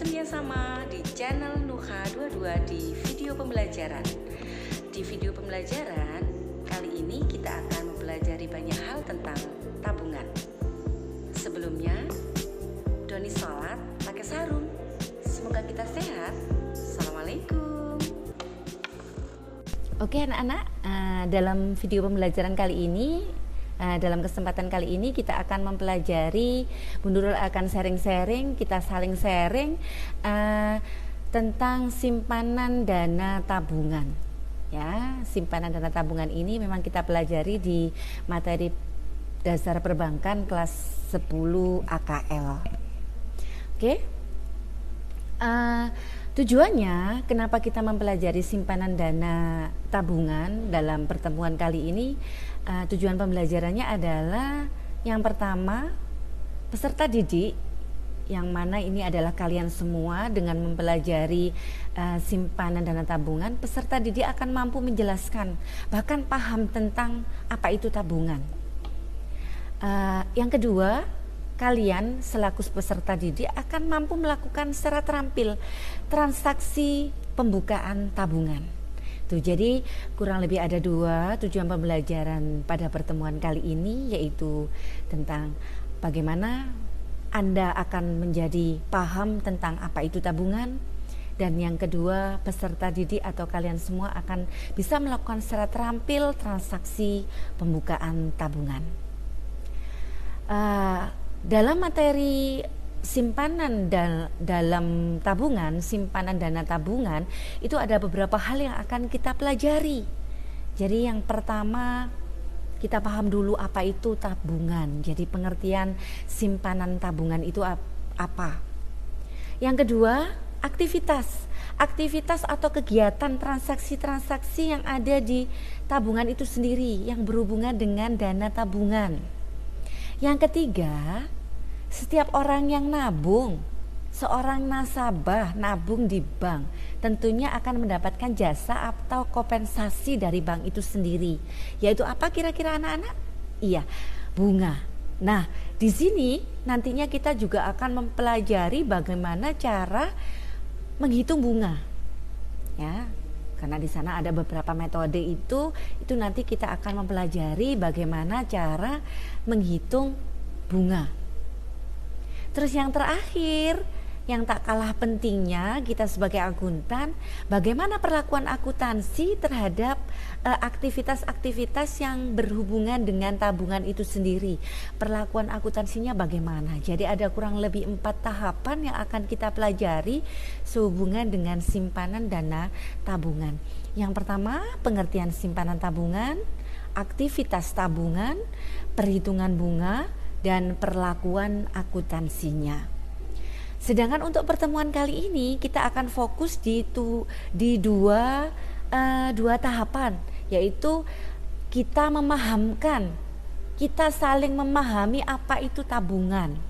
setia sama di channel Nuha 22 di video pembelajaran. Di video pembelajaran kali ini kita akan mempelajari banyak hal tentang tabungan. Sebelumnya, Doni sholat pakai sarung. Semoga kita sehat. Assalamualaikum. Oke anak-anak, dalam video pembelajaran kali ini, dalam kesempatan kali ini kita akan mempelajari, Bu Nurul akan sharing-sharing, kita saling sharing tentang simpanan dana tabungan. Ya, simpanan dana tabungan ini memang kita pelajari di materi dasar perbankan kelas 10 AKL. Oke. Tujuannya kenapa kita mempelajari simpanan dana tabungan dalam pertemuan kali ini, tujuan pembelajarannya adalah yang pertama, peserta didik yang mana ini adalah kalian semua dengan mempelajari simpanan dana tabungan, peserta didik akan mampu menjelaskan bahkan paham tentang apa itu tabungan. Yang kedua, kalian selaku peserta didik akan mampu melakukan secara terampil transaksi pembukaan tabungan. Tuh, jadi kurang lebih ada dua tujuan pembelajaran pada pertemuan kali ini, yaitu tentang bagaimana Anda akan menjadi paham tentang apa itu tabungan, dan yang kedua, peserta didik atau kalian semua akan bisa melakukan secara terampil transaksi pembukaan tabungan. Dalam materi simpanan dalam tabungan, simpanan dana tabungan, itu ada beberapa hal yang akan kita pelajari. Jadi yang pertama, kita paham dulu apa itu tabungan. Jadi pengertian simpanan tabungan itu apa. Yang kedua, aktivitas atau kegiatan transaksi-transaksi yang ada di tabungan itu sendiri yang berhubungan dengan dana tabungan. Yang ketiga, setiap orang yang nabung, seorang nasabah nabung di bank, tentunya akan mendapatkan jasa atau kompensasi dari bank itu sendiri. Yaitu apa kira-kira anak-anak? Iya, bunga. Nah, di sini nantinya kita juga akan mempelajari bagaimana cara menghitung bunga. Ya, karena di sana ada beberapa metode itu nanti kita akan mempelajari bagaimana cara menghitung bunga. Terus yang terakhir, yang tak kalah pentingnya kita sebagai akuntan, bagaimana perlakuan akuntansi terhadap aktivitas-aktivitas yang berhubungan dengan tabungan itu sendiri. Perlakuan akuntansinya bagaimana? Jadi ada kurang lebih 4 tahapan yang akan kita pelajari sehubungan dengan simpanan dana tabungan. Yang pertama, pengertian simpanan tabungan, aktivitas tabungan, perhitungan bunga, dan perlakuan akuntansinya. Sedangkan untuk pertemuan kali ini kita akan fokus di dua tahapan, yaitu kita saling memahami apa itu tabungan.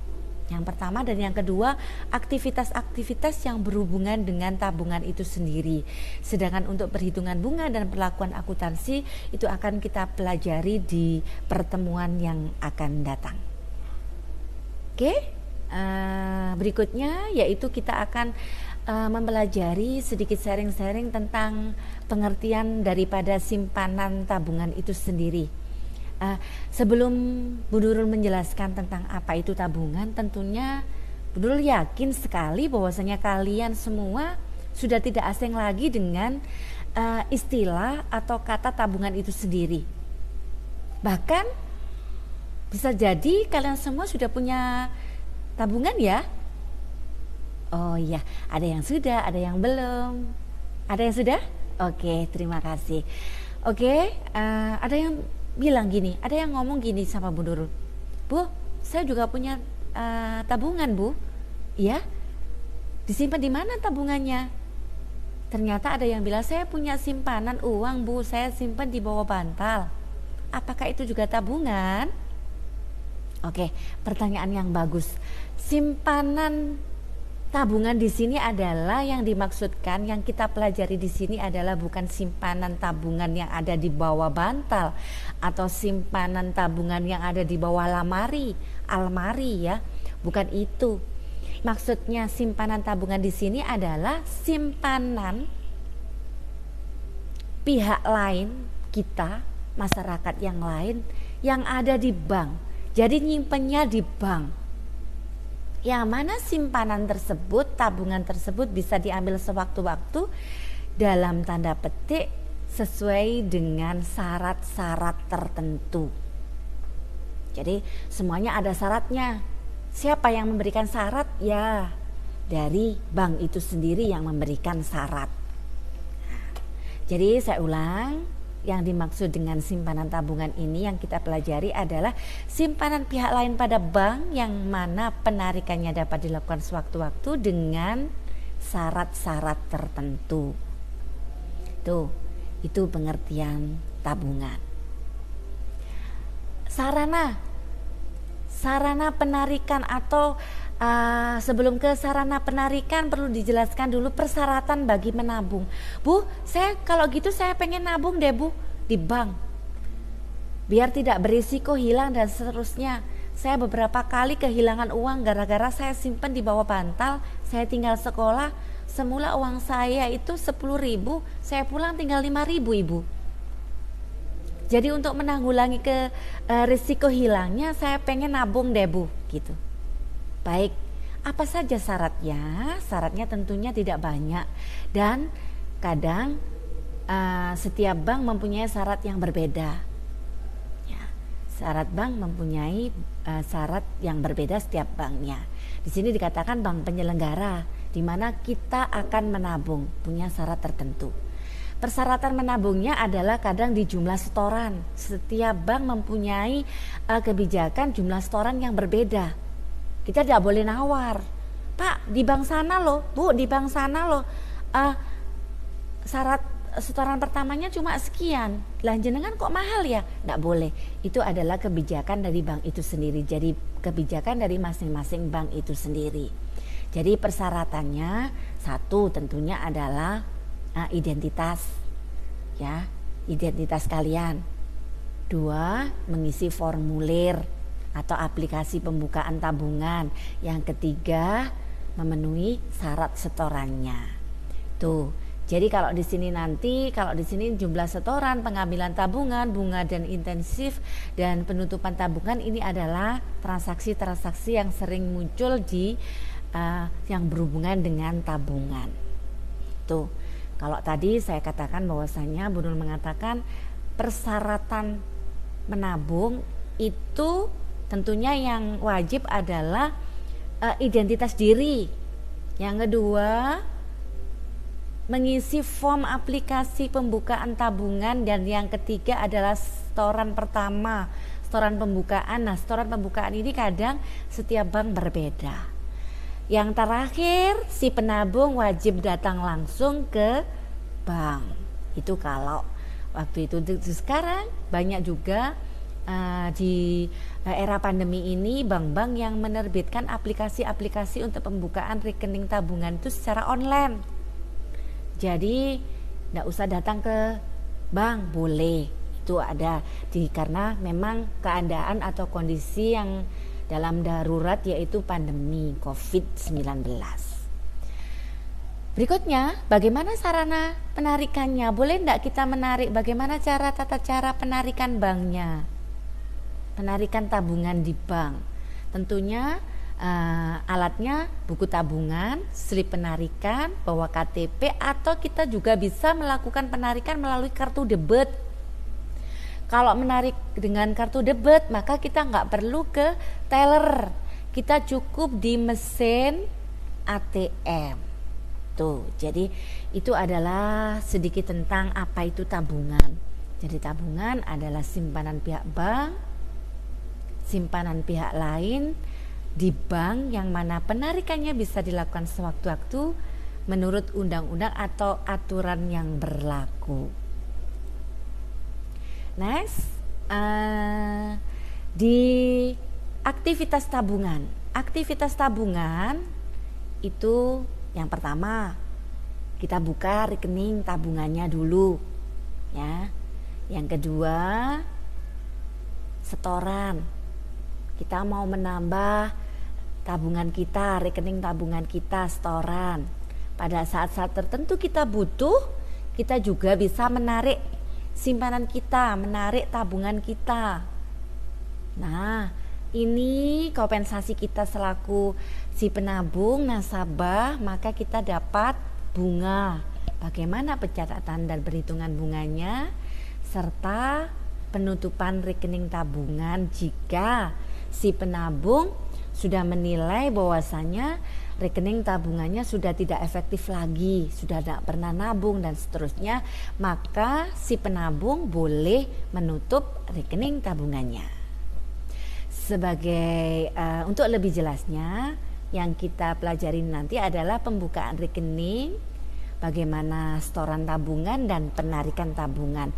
Yang pertama dan yang kedua, aktivitas-aktivitas yang berhubungan dengan tabungan itu sendiri. Sedangkan untuk perhitungan bunga dan perlakuan akuntansi itu akan kita pelajari di pertemuan yang akan datang. Oke, berikutnya yaitu kita akan mempelajari sedikit sharing-sharing tentang pengertian daripada simpanan tabungan itu sendiri. Sebelum Bu Nurul menjelaskan tentang apa itu tabungan, tentunya Bu Nurul yakin sekali bahwasanya kalian semua sudah tidak asing lagi dengan istilah atau kata tabungan itu sendiri. Bahkan bisa jadi kalian semua sudah punya tabungan ya? Oh iya, ada yang sudah, ada yang belum. Ada yang sudah? Oke, terima kasih. Oke, ada yang bilang gini, ada yang ngomong gini sama Bu Nurul. Bu, saya juga punya tabungan Bu. Iya? Disimpan di mana tabungannya? Ternyata ada yang bilang, saya punya simpanan uang Bu, saya simpan di bawah bantal. Apakah itu juga tabungan? Oke, pertanyaan yang bagus. Simpanan tabungan di sini adalah yang dimaksudkan, yang kita pelajari di sini adalah bukan simpanan tabungan yang ada di bawah bantal atau simpanan tabungan yang ada di bawah almari ya. Bukan itu. maksudnya simpanan tabungan di sini adalah simpanan pihak lain, kita, masyarakat yang lain yang ada di bank. Jadi nyimpennya di bank. Yang mana simpanan tersebut, tabungan tersebut bisa diambil sewaktu-waktu dalam tanda petik sesuai dengan syarat-syarat tertentu. Jadi semuanya ada syaratnya. Siapa yang memberikan syarat? Ya, dari bank itu sendiri yang memberikan syarat. Jadi saya ulang, yang dimaksud dengan simpanan tabungan ini yang kita pelajari adalah simpanan pihak lain pada bank yang mana penarikannya dapat dilakukan sewaktu-waktu dengan syarat-syarat tertentu. Itu pengertian tabungan. Sarana penarikan atau sebelum ke sarana penarikan perlu dijelaskan dulu persyaratan bagi menabung. Bu, saya kalau gitu saya pengen nabung deh Bu di bank. Biar tidak berisiko hilang dan seterusnya. Saya beberapa kali kehilangan uang gara-gara saya simpan di bawah bantal. Saya tinggal sekolah, semula uang saya itu 10.000, saya pulang tinggal 5.000 Ibu. Jadi untuk menanggulangi risiko hilangnya saya pengen nabung deh Bu gitu. Baik, apa saja syaratnya? Syaratnya tentunya tidak banyak dan kadang setiap bank mempunyai syarat yang berbeda. Ya, syarat bank mempunyai syarat yang berbeda setiap banknya. Di sini dikatakan bank penyelenggara, di mana kita akan menabung, punya syarat tertentu. Persyaratan menabungnya adalah kadang di jumlah setoran. Setiap bank mempunyai kebijakan jumlah setoran yang berbeda. Kita tidak boleh nawar, Pak di bank sana loh, Bu di bank sana loh, syarat setoran pertamanya cuma sekian, lah jenengan kok mahal ya? Tidak boleh, itu adalah kebijakan dari bank itu sendiri. Jadi kebijakan dari masing-masing bank itu sendiri. Jadi persyaratannya satu tentunya adalah identitas, ya, identitas kalian. Dua, mengisi formulir atau aplikasi pembukaan tabungan. Yang ketiga, memenuhi syarat setorannya. Tuh. Jadi kalau di sini jumlah setoran, pengambilan tabungan, bunga dan intensif dan penutupan tabungan ini adalah transaksi-transaksi yang sering muncul di yang berhubungan dengan tabungan. Tuh. Kalau tadi saya katakan bahwasanya Bu Nur mengatakan persyaratan menabung itu tentunya yang wajib adalah identitas diri. Yang kedua, mengisi form aplikasi pembukaan tabungan, dan yang ketiga adalah setoran pertama, setoran pembukaan. Nah, setoran pembukaan ini kadang setiap bank berbeda. Yang terakhir, si penabung wajib datang langsung ke bank. Itu kalau waktu itu. Sekarang banyak juga di era pandemi ini bank-bank yang menerbitkan aplikasi-aplikasi untuk pembukaan rekening tabungan itu secara online. Jadi tidak usah datang ke bank, boleh. Itu ada karena memang keadaan atau kondisi yang dalam darurat, yaitu pandemi COVID-19. Berikutnya, bagaimana sarana penarikannya? Boleh tidak kita menarik? Bagaimana tata cara penarikan banknya? Penarikan tabungan di bank. Tentunya alatnya buku tabungan, slip penarikan, bawa KTP, atau kita juga bisa melakukan penarikan melalui kartu debit. Kalau menarik dengan kartu debit, maka kita nggak perlu ke teller, kita cukup di mesin ATM. Tuh, jadi itu adalah sedikit tentang apa itu tabungan. Jadi tabungan adalah simpanan pihak bank, simpanan pihak lain di bank yang mana penarikannya bisa dilakukan sewaktu-waktu menurut undang-undang atau aturan yang berlaku. Next, di aktivitas tabungan. Aktivitas tabungan itu yang pertama kita buka rekening tabungannya dulu, ya. Yang kedua, setoran. Kita mau menambah tabungan kita, rekening tabungan kita, setoran. Pada saat-saat tertentu kita butuh, kita juga bisa menarik simpanan kita, menarik tabungan kita. Nah, ini kompensasi kita selaku si penabung nasabah, maka kita dapat bunga. Bagaimana pencatatan dan perhitungan bunganya serta penutupan rekening tabungan jika si penabung sudah menilai bahwasanya rekening tabungannya sudah tidak efektif lagi, sudah tidak pernah nabung dan seterusnya, maka si penabung boleh menutup rekening tabungannya. Sebagai untuk lebih jelasnya, yang kita pelajari nanti adalah pembukaan rekening, bagaimana setoran tabungan dan penarikan tabungan.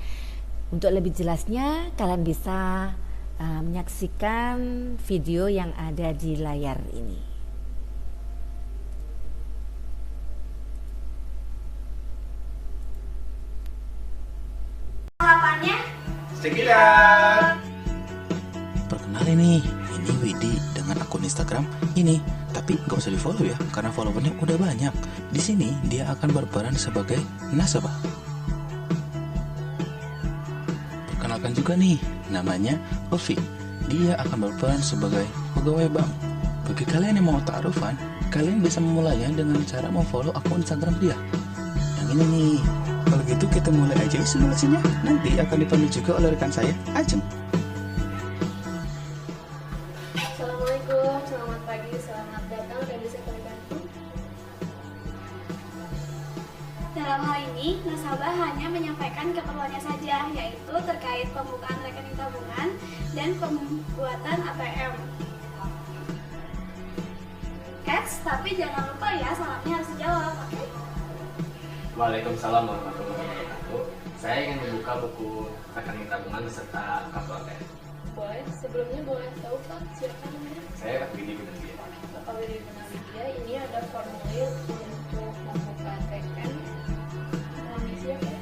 Untuk lebih jelasnya, kalian bisa menyaksikan video yang ada di layar ini. Sekilas. Perkenalin nih, ini Widi dengan akun Instagram ini. Tapi gak usah di follow ya, karena followernya udah banyak. Di sini dia akan berperan sebagai nasabah. Perkenalkan juga nih, namanya Ovi. Dia akan berperan sebagai pegawai bank. Bagi kalian yang mau ta'arufan, kalian bisa memulainya dengan cara memfollow akun Instagram dia. Yang ini nih. Kalau gitu kita mulai aja simulasinya. Nanti akan dipandu juga oleh rekan saya, Ajeng. Assalamualaikum, selamat pagi, selamat datang dan bisa kami bantu. Dalam hal ini, nasabah hanya menyampaikan keperluannya saja, yaitu terkait pembukaan rekening tabungan dan pembuatan ATM. Tapi jangan lupa ya, salamnya harus dijawab, oke? Waalaikumsalam warahmatullahi wabarakatuh. Saya ingin membuka buku rekening tabungan beserta kartu ATM. Boleh, sebelumnya boleh tahu Pak, silakan namanya? Saya Pak Widi Gunadia. Bapak Widi Gunadia, ini ada formulir untuk membuka ATM. Mengisi apa?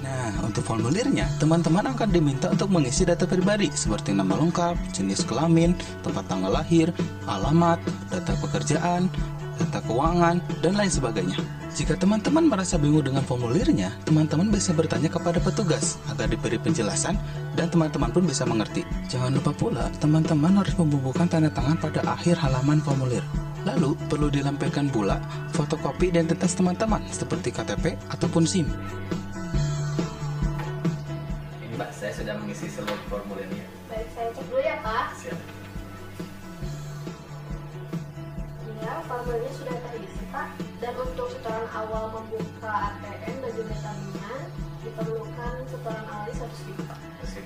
Nah, untuk formulirnya, teman-teman akan diminta untuk mengisi data pribadi seperti nama lengkap, jenis kelamin, tempat tanggal lahir, alamat, data pekerjaan, data keuangan, dan lain sebagainya. Jika teman-teman merasa bingung dengan formulirnya, teman-teman bisa bertanya kepada petugas agar diberi penjelasan dan teman-teman pun bisa mengerti. Jangan lupa pula, teman-teman harus membubuhkan tanda tangan pada akhir halaman formulir. Lalu, perlu dilampirkan pula fotokopi identitas teman-teman seperti KTP ataupun SIM. Ini Pak, saya sudah mengisi seluruh formulirnya. Baik, saya cek dulu ya Pak. Siap. Ya, formulirnya sudah terisi Pak. Dan untuk setoran awal membuka ATM dan juga tabungan diperlukan setoran awal 100.000 Pak. Siap.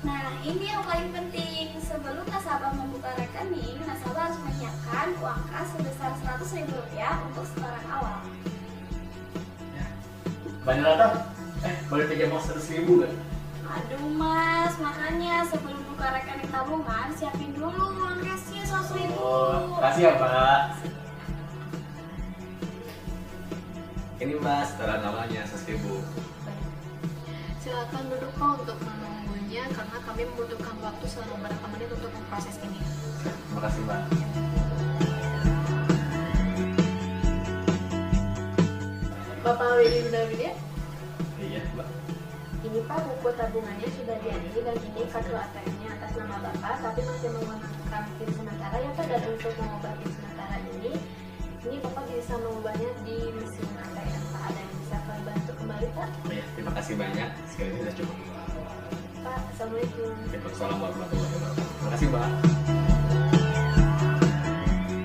Nah, ini yang paling penting. Sebelum nasabah membuka rekening, nasabah harus menyiapkan uang kas sebesar Rp100.000 untuk setoran awal. Banyak atau? Boleh pinjam uang 100.000 nggak? Aduh Mas, makanya sebelum buka rekening tabungan, siapin dulu uang cashnya 100.000. Oh, kasih ya Pak. Ini Mas, setoran awalnya 100.000. Silakan duduk Pak untuk menunggunya karena kami membutuhkan waktu selama beberapa menit untuk memproses ini. Terima kasih Mbak. Bapak Widi Gunadia, Iya Mbak. ini Pak buku tabungannya sudah jadi dan ini kartu ATM-nya atas nama Bapak, tapi masih menggunakan PIN sementara ya Pak. Dan untuk mengubah PIN sementara ini Bapak bisa mengubahnya di mesin ATM Pak. Ada yang bisa kami bantu kembali Pak? Oh ya, terima kasih banyak. Sekali ini sudah cukup. Pak, Assalamualaikum. Waalaikumsalam warahmatullahi wabarakatuh. Terima kasih Mbak.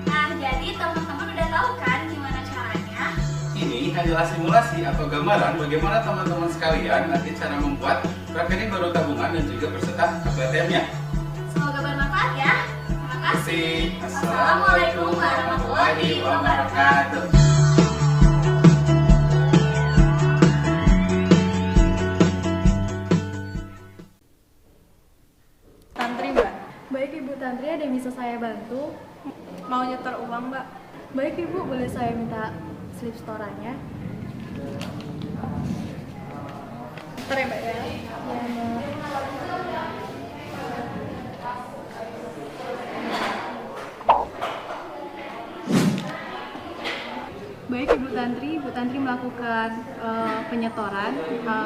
Nah, jadi teman-teman udah tahu kan gimana caranya? Ini adalah simulasi atau gambaran bagaimana teman-teman sekalian nanti cara membuat rekening baru tabungan dan juga berserta kartu ATM-nya. Semoga bermanfaat ya. Terima kasih. Assalamualaikum warahmatullahi wabarakatuh. Tantri Mbak. Baik Ibu Tantri, ada yang bisa saya bantu? Mau nyetor uang Mbak? Baik Ibu, boleh saya minta slip setorannya? Ntar ya Mbak ya. Baik Ibu Tantri melakukan penyetoran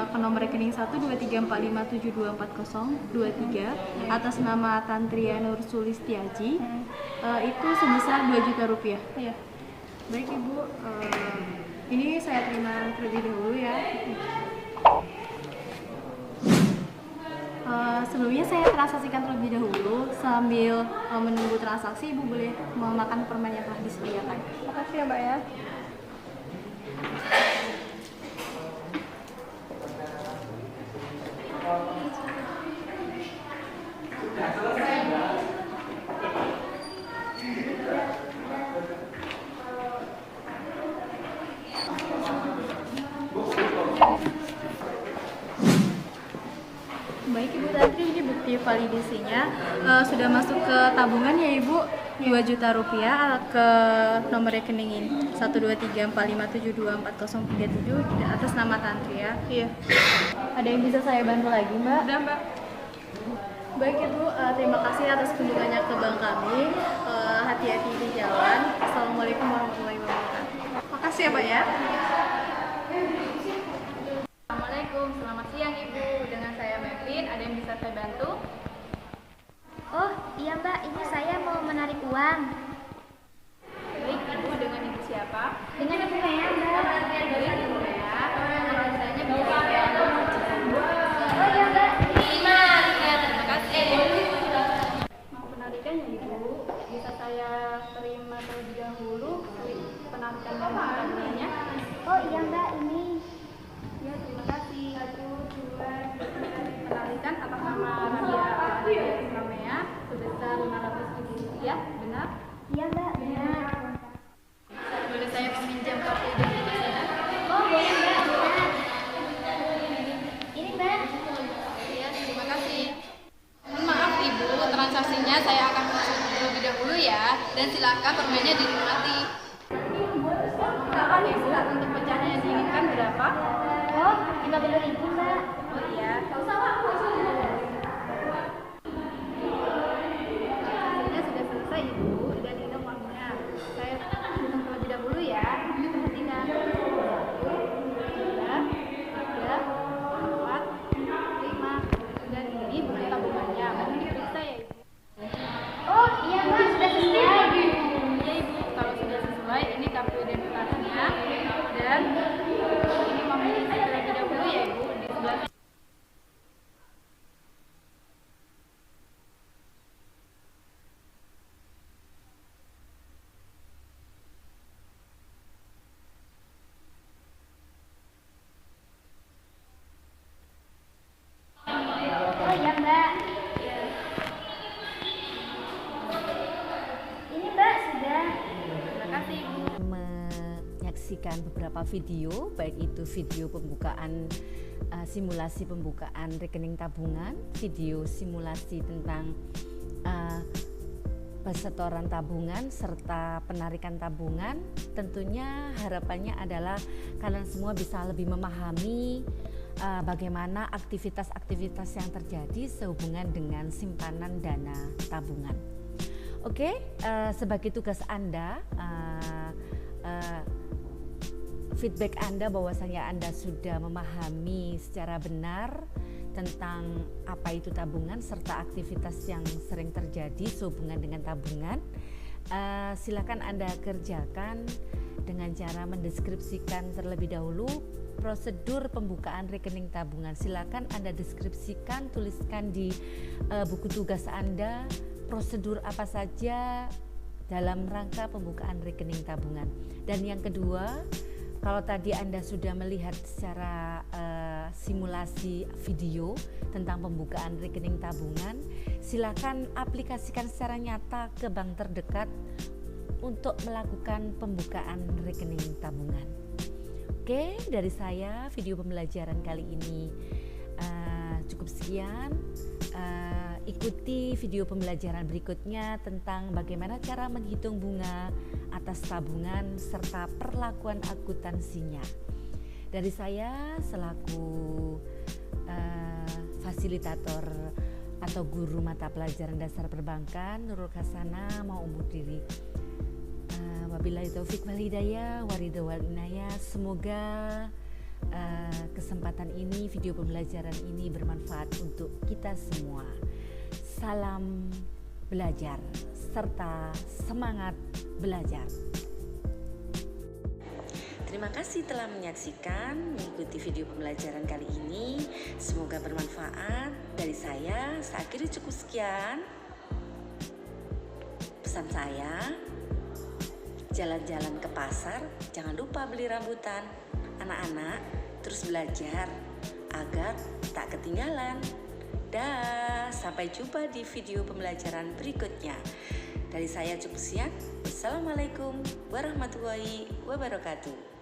ke nomor rekening 12345724023 atas nama Tantria Nur Sulistiaji, itu sebesar Rp2.000.000. Iya. Baik Ibu, ini saya terima terlebih dahulu ya. Sebelumnya saya transaksikan terlebih dahulu. Sambil menunggu transaksi, Ibu boleh memakan permen yang telah disediakan. Makasih ya Mbak ya. Baik Ibu Tantri, ini bukti validasinya sudah masuk ke tabungan ya Ibu, Rp2.000.000 ke nomor rekening ini 12345724037 atas nama Tantri ya. Iya. Ada yang bisa saya bantu lagi Mbak? Udah Mbak. Baik Ibu, terima kasih atas kunjungannya ke bank kami. Hati-hati di jalan. Assalamualaikum warahmatullahi wabarakatuh. Makasih ya Pak ya. Assalamualaikum, selamat siang Ibu. Dengan saya Mevin, ada yang bisa saya bantu? Oh iya Mbak, ini saya mau menarik uang. Baik Ibu, dengan Ibu siapa? Dengan Ibu Mea Mbak. Baik Ibu ya, rasanya bisa saya Oh iya Mbak. terima kasih. Mau penarikan ya Ibu? Bisa saya terima terlebih dahulu penarikan dan penarikannya? Oh iya Mbak, ini. Ya, terima kasih. 1, 2, penarikan atas nama Radia Ramea sebesar Rp500.000, benar? Iya Mbak, benar. Boleh saya meminjam kartu identitasnya? Oh boleh Mbak, benar. Ini Mbak. Iya, terima kasih. Mohon maaf Ibu, transaksinya saya akan masuk terlebih dahulu ya, dan silakan permennya dinikmati. Berapa Ibu? Untuk pecahan yang diinginkan berapa? Oh, 50.000 Mbak. Oh iya. Hasilnya sudah selesai Ibu, dan ini uangnya. Saya hitung terlebih dahulu ya. Perhatikan. 1, 2, 3, 4, 5. Dan ini bukti tabungannya. Mohon diperiksa ya Ibu. Oh iya Mbak, sudah selesai. Iya Ibu, kalau sudah sesuai, ini kartu identitasnya. Dan ini mohon diisi terlebih dahulu ya Ibu, di sebelah. Oh iya Mbak. Ini Mbak sudah. Terima kasih Ibu. Menyaksikan beberapa video, baik itu video pembukaan simulasi pembukaan rekening tabungan, video simulasi tentang persetoran tabungan serta penarikan tabungan. Tentunya harapannya adalah kalian semua bisa lebih memahami bagaimana aktivitas-aktivitas yang terjadi sehubungan dengan simpanan dana tabungan. Oke, sebagai tugas Anda, feedback Anda bahwasanya Anda sudah memahami secara benar tentang apa itu tabungan serta aktivitas yang sering terjadi sehubungan dengan tabungan. Silakan Anda kerjakan dengan cara mendeskripsikan terlebih dahulu prosedur pembukaan rekening tabungan. Silakan Anda deskripsikan, tuliskan di buku tugas Anda prosedur apa saja dalam rangka pembukaan rekening tabungan. Dan yang kedua, kalau tadi Anda sudah melihat secara simulasi video tentang pembukaan rekening tabungan, silakan aplikasikan secara nyata ke bank terdekat untuk melakukan pembukaan rekening tabungan. Oke, dari saya video pembelajaran kali ini cukup sekian. Ikuti video pembelajaran berikutnya tentang bagaimana cara menghitung bunga atas tabungan serta perlakuan akuntansinya. Dari saya selaku fasilitator atau guru mata pelajaran dasar perbankan Nurul Khasana mau undur diri. Wabillahi taufik wal hidayah, waridho wal inayah. Semoga kesempatan ini, video pembelajaran ini bermanfaat untuk kita semua. Salam belajar serta semangat belajar. Terima kasih telah menyaksikan, mengikuti video pembelajaran kali ini. Semoga bermanfaat. Dari saya akhiri cukup sekian. Pesan saya, jalan-jalan ke pasar, jangan lupa beli rambutan. Anak-anak terus belajar agar tak ketinggalan. Dah, sampai jumpa di video pembelajaran berikutnya. Dari saya cukup sekian. Wassalamualaikum warahmatullahi wabarakatuh.